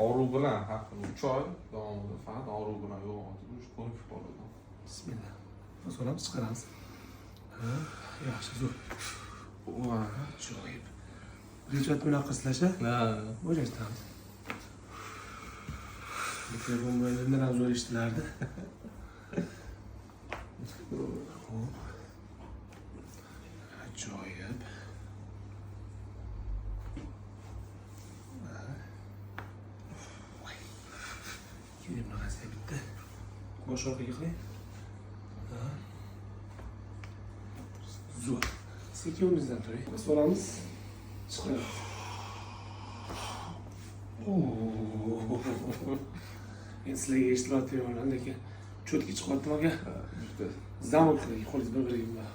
Og'riq bilan haqi 3 oy davomida faqat og'riq bilan yo'g'otib ko'nikib qoldim. Bismillah. So'ramiz, chiqaramiz. Yaxshi, zo'r. Ajoyib. Birinchi bilan qizlasha? Ha. Bo'shashtiramiz. Mikrofon bo'ynidan ham zo'r eshitilardi. Ajoyib. Keling, bunaqasiga bitta. Bosh orqaga qiling. Zo'r. Sekin o'rningizdan turing. So'ramiz. Chiqamiz. Men sizlarga eshitilayotganman, lekin cho'tki chiqyapti aka. Juda Zamon qiling, qo'lingiz bir-biriga.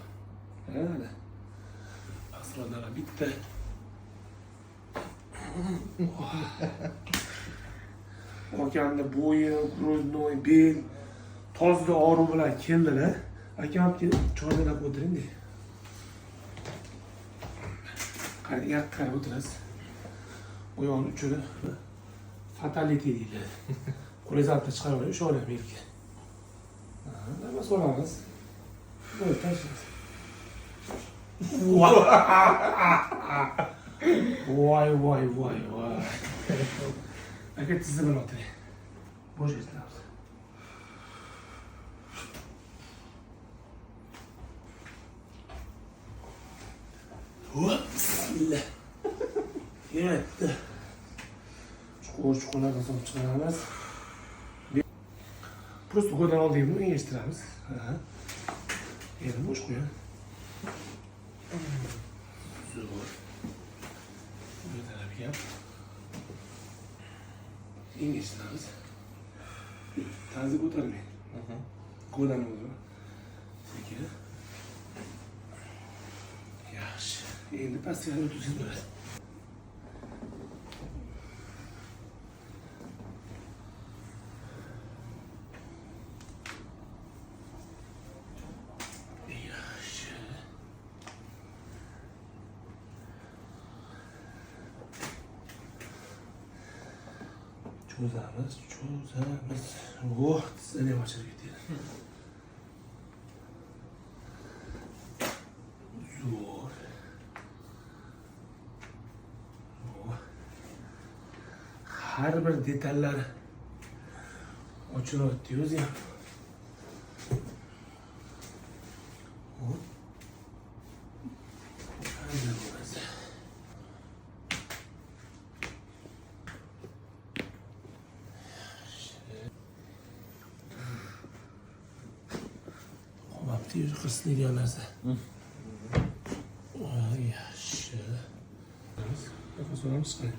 Mana. Asrolar bitta. Akamni bo'yi, gro'znoy, bel, tozda og'riq bilan keldilar. Akamga choylab o'tiring. Qarang, qarab o'tirasiz. Bu yo'l uchun fatality deydi. Qo'lingizdan chiqarib o'sha olam yerga. Nima so'ramiz? Qo'y tashlaysiz. Voy. Aka tizni bilan o'tiring. Bo'sh esnamiz. Bismillah. Yetti. Chuqurlardan solib chiqaramiz. Просто go'dan oldingmi, engashtiramiz. Endi bo'sh qo'ying. Zo'r. Bu tarafga engashtiramiz. Tazni ko'tarmang. Go'dan o'zi. Sekin. Yaxshi. Endi pastga o'tishimiz bo'ladi. Cho'zamiz. Voh, tizini ham ochilib ketdi. Zo'r. Har bir detallari ochilyapti o'zi ham. Yüzü kısıtlı narsa. Yaxshi. Nafas olamiz qani.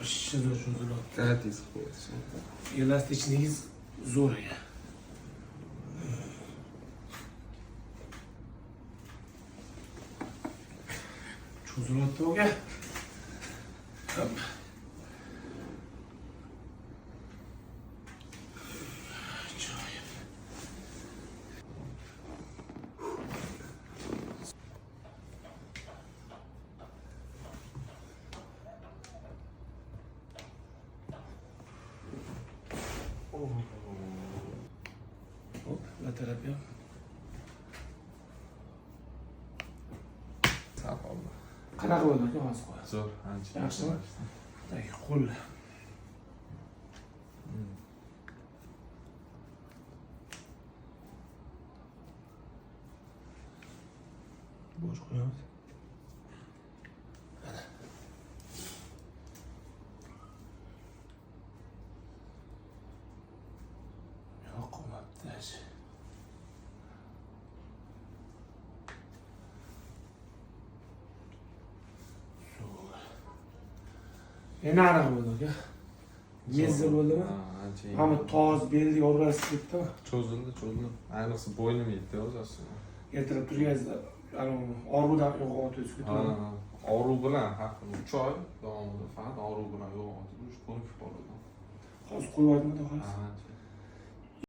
Aşırı çoğulur. That is cool. Elastiçliğiniz zor ya. Çoğulattı o gel. Hop. Hop, lateral yap. Sağ ol. Qanaqa bo'ldi aka hozir qo'y. Zo'r, ancha. Yaxshimi? Tak, qo'l. Bo'sh qo'yamiz. Mana. Yo'q, qolmabdi. Endi aniq bo'ldi aka. Mezza bo'ldimi? Ancha. Hamma toz, belli obrasi ketdimi? Cho'zildi. Ayniqsa bo'ynim yetdi o'zi aslida. Ertalab turganingizda og'riqdan uyg'otib ketdimi? og'riq bilan har kuni 3 oy davomida faqat og'riq bilan yo'q, ko'rib qoldim. Hozir qo'yib yubordim, xolos. Ha,